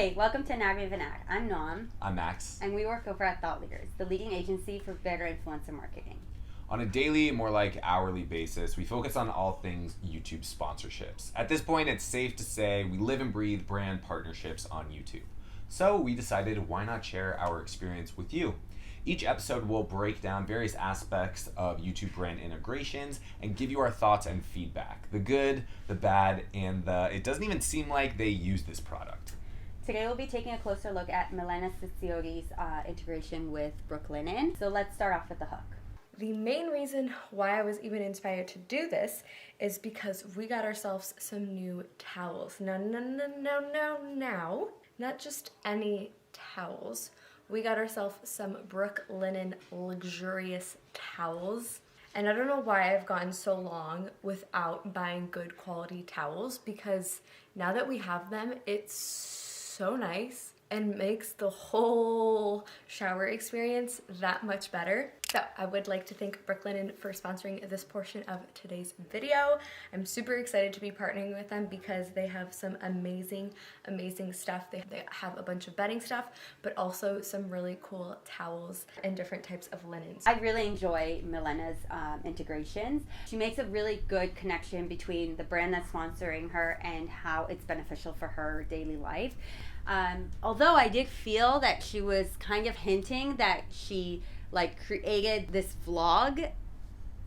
Hey, welcome to Navy Vinac. I'm Noam. I'm Max. And we work over at Thought Leaders, the leading agency for better influencer marketing. On a daily, more like hourly basis, we focus on all things YouTube sponsorships. At this point, it's safe to say we live and breathe brand partnerships on YouTube. So we decided why not share our experience with you. Each episode will break down various aspects of YouTube brand integrations and give you our thoughts and feedback. The good, the bad, and it doesn't even seem like they use this product. Today we'll be taking a closer look at Milena Ciciotti's integration with Brooklinen. So let's start off with the hook. The main reason why I was even inspired to do this is because we got ourselves some new towels. Now, not just any towels. We got ourselves some Brooklinen luxurious towels. And I don't know why I've gone so long without buying good quality towels, because now that we have them, it's so nice and makes the whole shower experience that much better. So I would like to thank Brooklinen for sponsoring this portion of today's video. I'm super excited to be partnering with them because they have some amazing stuff. They have a bunch of bedding stuff, but also some really cool towels and different types of linens. I really enjoy Milena's integrations. She makes a really good connection between the brand that's sponsoring her and how it's beneficial for her daily life. Although I did feel that she was kind of hinting that she created this vlog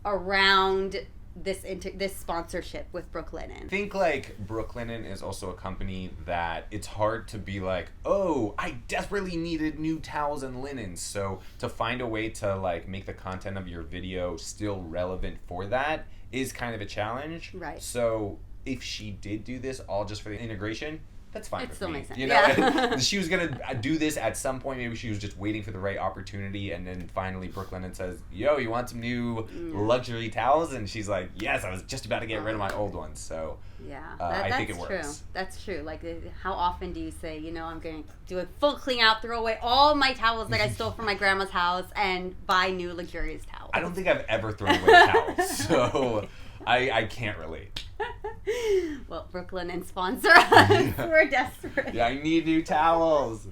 around this sponsorship with Brooklinen. I think Brooklinen is also a company that it's hard to be like, oh, I desperately needed new towels and linens. So to find a way to make the content of your video still relevant for that is kind of a challenge. Right. So if she did do this all just for the integration, that's fine. It still makes sense. You know, yeah. She was gonna do this at some point. Maybe she was just waiting for the right opportunity, and then finally Brooklinen says, "Yo, you want some new luxury towels?" And she's like, "Yes, I was just about to get rid of my old ones." So yeah, I think it works. True. That's true. How often do you say, I'm going to do a full clean out, throw away all my towels that I stole from my grandma's house, and buy new luxurious towels? I don't think I've ever thrown away towels, so I can't relate. Well, Brooklinen sponsor us. We're desperate. Yeah, I need new towels.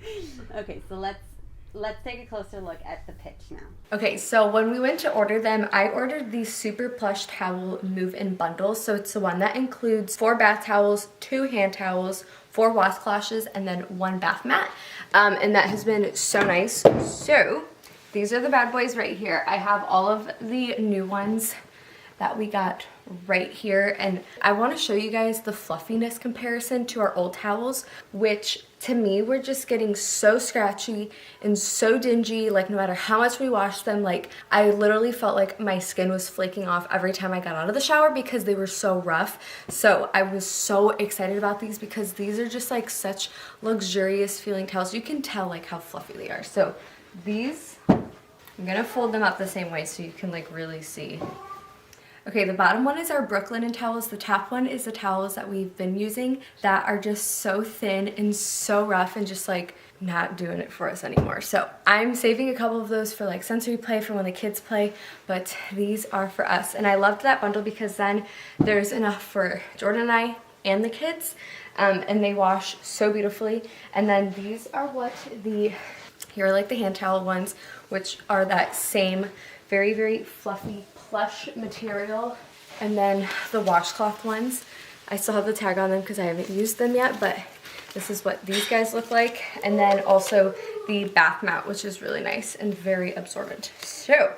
Okay, so let's take a closer look at the pitch now. Okay, so when we went to order them, I ordered the Super Plush Towel Move-In Bundle. So it's the one that includes 4 bath towels, 2 hand towels, 4 washcloths, and then 1 bath mat. And that has been so nice. So these are the bad boys right here. I have all of the new ones that we got right here, and I want to show you guys the fluffiness comparison to our old towels, which to me were just getting so scratchy and so dingy. No matter how much we washed them, I literally felt like my skin was flaking off every time I got out of the shower because they were so rough. So I was so excited about these because these are just such luxurious feeling towels. You can tell how fluffy they are. So these, I'm gonna fold them up the same way so you can really see. Okay, the bottom one is our Brooklinen towels. The top one is the towels that we've been using that are just so thin and so rough and just not doing it for us anymore. So I'm saving a couple of those for sensory play for when the kids play, but these are for us. And I loved that bundle because then there's enough for Jordan and I and the kids, and they wash so beautifully. And then these are here are the hand towel ones, which are that same very, very fluffy plush material. And then the washcloth ones, I still have the tag on them because I haven't used them yet, but this is what these guys look like. And then also the bath mat, which is really nice and very absorbent. So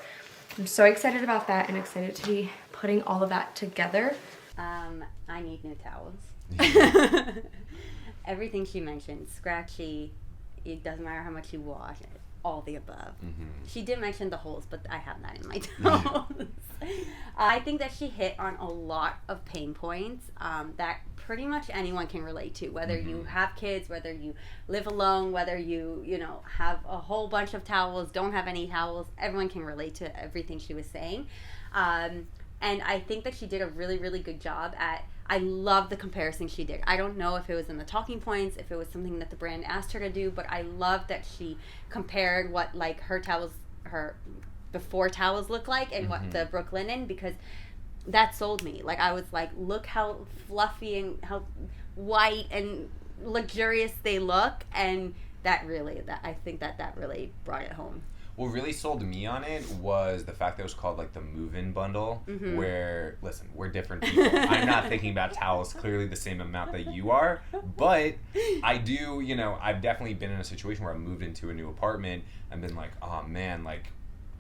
I'm so excited about that and excited to be putting all of that together. I need new towels. Everything she mentioned, scratchy, it doesn't matter how much you wash it. All the above. Mm-hmm. She did mention the holes, but I have that in my towels. I think that she hit on a lot of pain points that pretty much anyone can relate to, whether you have kids, whether you live alone, whether you have a whole bunch of towels, don't have any towels. Everyone can relate to everything she was saying. And I think that she did a really, really good job at, I love the comparison she did. I don't know if it was in the talking points, if it was something that the brand asked her to do, but I love that she compared what her towels, her before towels look like and what the Brooklinen, because that sold me. I was like, look how fluffy and how white and luxurious they look, and I think that really brought it home. What really sold me on it was the fact that it was called like the move-in bundle, where, listen, we're different people. I'm not thinking about towels clearly the same amount that you are, but I do, I've definitely been in a situation where I moved into a new apartment and been like, oh man, like,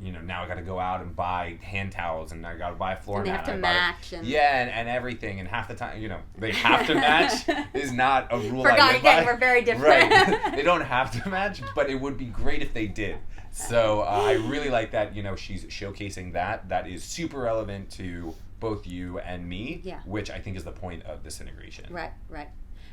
now I got to go out and buy hand towels, and I got to buy a floor mat. They have to match. And everything. And half the time, they have to match is not a rule Forgot I live again, by. we're very different. Right. They don't have to match, but it would be great if they did. So I really like that, she's showcasing that. That is super relevant to both you and me, which I think is the point of this integration. Right.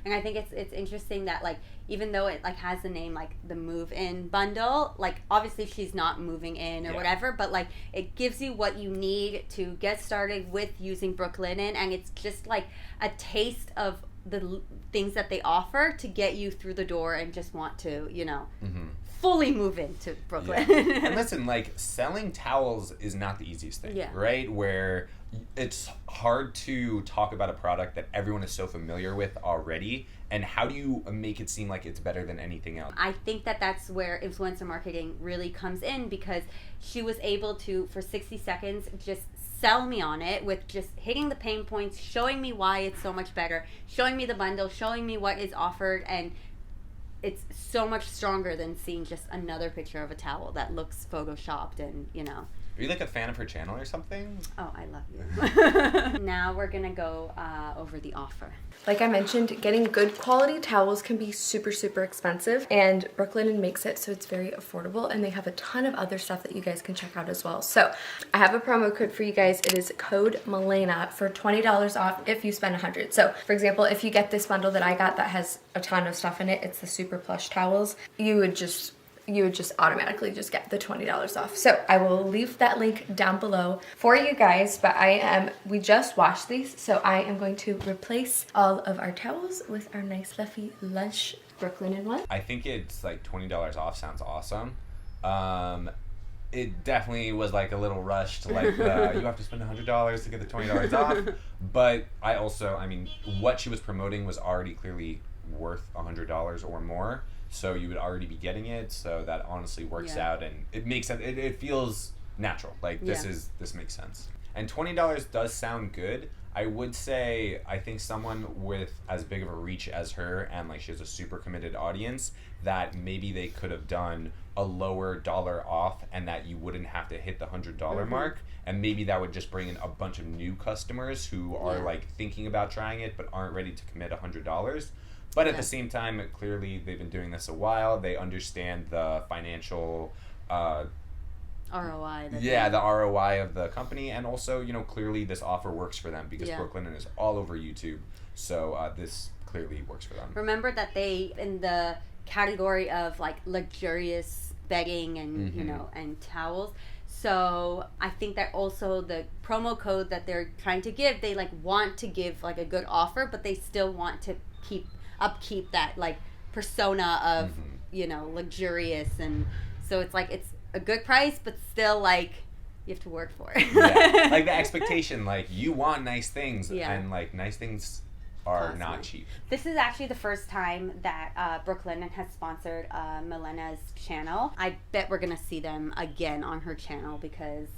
And I think it's interesting that, like, even though it, like, has the name, like, the move-in bundle, like, obviously she's not moving in or whatever, but, like, it gives you what you need to get started with using Brooklinen, and it's just, like, a taste of the things that they offer to get you through the door and just want to, fully move into Brooklyn. Yeah. And listen, like, selling towels is not the easiest thing, right? Where it's hard to talk about a product that everyone is so familiar with already, and how do you make it seem like it's better than anything else? I think that's where influencer marketing really comes in, because she was able to, for 60 seconds, just sell me on it with just hitting the pain points, showing me why it's so much better, showing me the bundle, showing me what is offered, and it's so much stronger than seeing just another picture of a towel that looks photoshopped and, Are you like a fan of her channel or something? Oh, I love you. Now we're going to go over the offer. Like I mentioned, getting good quality towels can be super, super expensive, and Brooklinen makes it so it's very affordable, and they have a ton of other stuff that you guys can check out as well. So I have a promo code for you guys. It is code Milena for $20 off if you spend $100. So for example, if you get this bundle that I got that has a ton of stuff in it, it's the super plush towels, you would just automatically just get the $20 off. So I will leave that link down below for you guys, but we just washed these, so I am going to replace all of our towels with our nice fluffy lush Brooklinen one. I think it's like $20 off sounds awesome. It definitely was like a little rushed, like you have to spend $100 to get the $20 off. But what she was promoting was already clearly worth $100 or more. So you would already be getting it, so that honestly works out, and it makes sense. It feels natural. Like, this makes sense. And $20 does sound good. I would say, I think someone with as big of a reach as her, and like she has a super committed audience, that maybe they could have done a lower dollar off, and that you wouldn't have to hit the $100 mark, and maybe that would just bring in a bunch of new customers who are like thinking about trying it but aren't ready to commit $100. But at the same time, clearly they've been doing this a while. They understand the financial ROI. The ROI of the company, and also, clearly this offer works for them because Brooklinen is all over YouTube. So this clearly works for them. Remember that they, in the category of like luxurious bedding and and towels. So I think that also the promo code that they're trying to give, they like want to give like a good offer, but they still want to upkeep that like persona of luxurious, and so it's like it's a good price, but still like you have to work for it. Like the expectation, like you want nice things, and like nice things are not cheap. This is actually the first time that Brooklinen has sponsored Milena's channel. I bet we're gonna see them again on her channel, because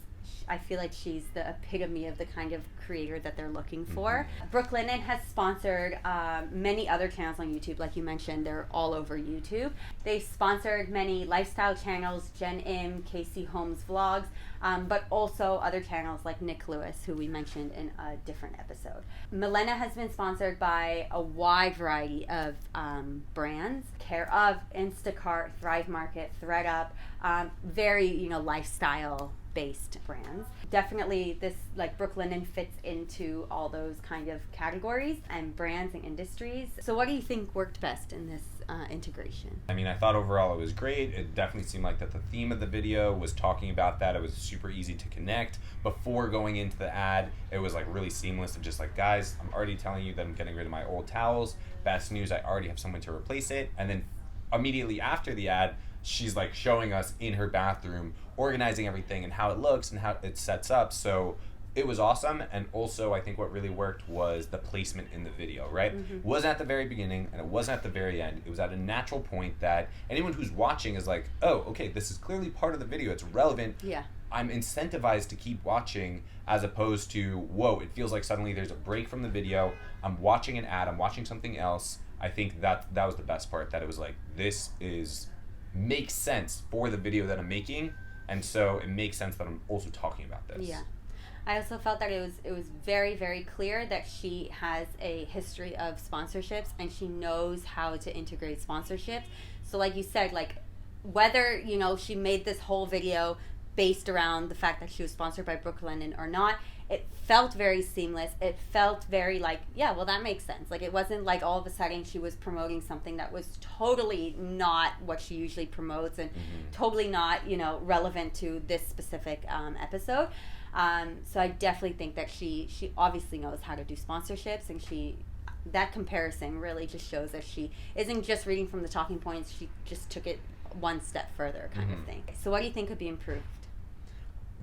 I feel like she's the epitome of the kind of creator that they're looking for. Brooklinen has sponsored many other channels on YouTube. Like you mentioned, they're all over YouTube. They've sponsored many lifestyle channels, Jen Im, Casey Holmes Vlogs, but also other channels like Nick Lewis, who we mentioned in a different episode. Milena has been sponsored by a wide variety of brands, Care of, Instacart, Thrive Market, ThreadUp, very, lifestyle based brands. Definitely this like Brooklinen fits into all those kind of categories and brands and industries. So what do you think worked best in this integration? I thought overall it was great. It definitely seemed like that the theme of the video was talking about that. It was super easy to connect. Before going into the ad, it was like really seamless of just like, guys, I'm already telling you that I'm getting rid of my old towels. Best news, I already have someone to replace it. And then immediately after the ad, she's like showing us in her bathroom, organizing everything and how it looks and how it sets up. So it was awesome. And also, I think what really worked was the placement in the video, right? It wasn't at the very beginning and it wasn't at the very end. It was at a natural point that anyone who's watching is like, oh, okay, this is clearly part of the video. It's relevant. Yeah. I'm incentivized to keep watching, as opposed to, whoa, it feels like suddenly there's a break from the video. I'm watching an ad. I'm watching something else. I think that was the best part, that it was like, makes sense for the video that I'm making. And so it makes sense that I'm also talking about this. Yeah. I also felt that it was very, very clear that she has a history of sponsorships and she knows how to integrate sponsorships. So like you said, like whether, she made this whole video based around the fact that she was sponsored by Brooklinen or not, it felt very seamless. It felt very like, yeah, well, that makes sense. Like, it wasn't like all of a sudden she was promoting something that was totally not what she usually promotes and totally not, relevant to this specific episode. So I definitely think that she obviously knows how to do sponsorships, and that comparison really just shows that she isn't just reading from the talking points. She just took it one step further kind of thing. So what do you think could be improved?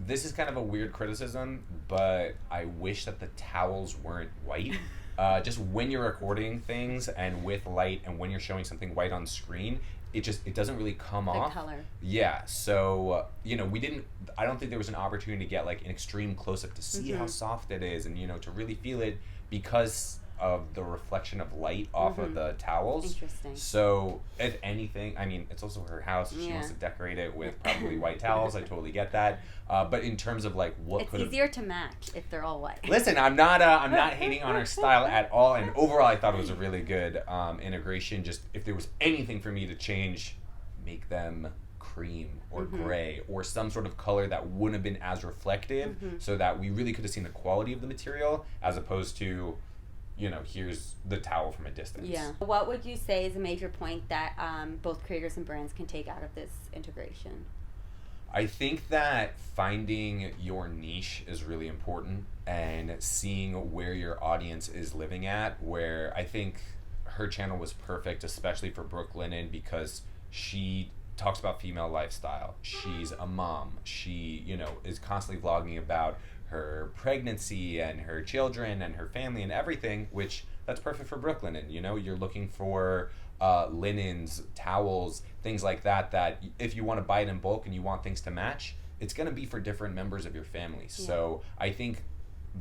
This is kind of a weird criticism, but I wish that the towels weren't white. Just when you're recording things and with light and when you're showing something white on screen, it doesn't really come off. The color. Yeah, so, I don't think there was an opportunity to get like an extreme close-up to see how soft it is and, to really feel it because of the reflection of light off of the towels. Interesting. So, if anything, it's also her house. She wants to decorate it with probably white towels. I totally get that. But in terms of like what could it's easier to match if they're all white. Listen, I'm not hating on her style at all. And overall, I thought it was a really good integration. Just if there was anything for me to change, make them cream or gray or some sort of color that wouldn't have been as reflective, so that we really could have seen the quality of the material as opposed to, here's the towel from a distance. Yeah. What would you say is a major point that both creators and brands can take out of this integration? I think that finding your niche is really important and seeing where your audience is living at, where I think her channel was perfect, especially for Brooklinen, because she talks about female lifestyle. She's a mom. She, is constantly vlogging about her pregnancy and her children and her family and everything, which that's perfect for Brooklinen. You're looking for linens, towels, things like that if you want to buy it in bulk and you want things to match, it's going to be for different members of your family. Yeah. So I think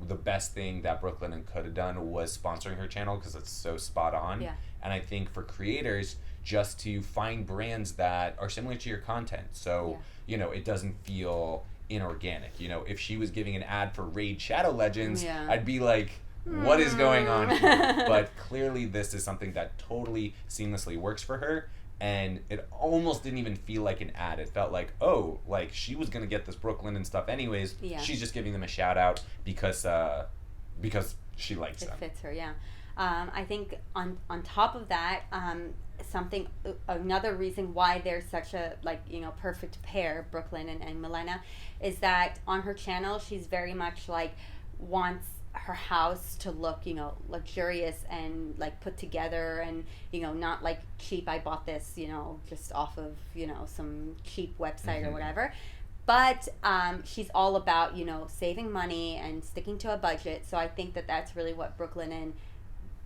the best thing that Brooklinen could have done was sponsoring her channel because it's so spot on. Yeah. And I think for creators, just to find brands that are similar to your content. So, it doesn't feel inorganic. If she was giving an ad for Raid Shadow Legends, I'd be like, what is going on here? But clearly this is something that totally seamlessly works for her, and it almost didn't even feel like an ad. It felt like, oh, like she was gonna get this Brooklinen stuff anyways. Yeah. She's just giving them a shout out because she likes them. It fits her, yeah. I think on top of that, another reason why they're such a perfect pair, Brooklinen and Milena, is that on her channel she's very much wants her house to look luxurious and put together and not cheap. I bought this just off of some cheap website or whatever. But she's all about saving money and sticking to a budget. So I think that that's really what Brooklinen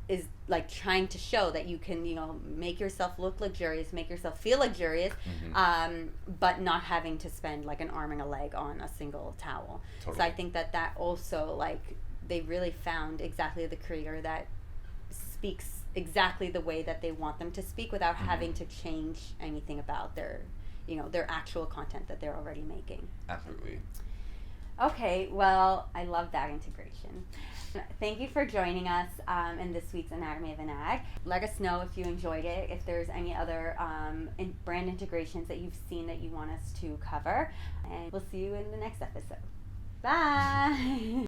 is trying to show, that you can make yourself look luxurious, make yourself feel luxurious, but not having to spend an arm and a leg on a single towel. Totally. So I think that also they really found exactly the creator that speaks exactly the way that they want them to speak without having to change anything about their actual content that they're already making. Absolutely. Okay, well, I love that integration. Thank you for joining us in this week's Anatomy of an Ad. Let us know if you enjoyed it, if there's any other brand integrations that you've seen that you want us to cover. And we'll see you in the next episode. Bye!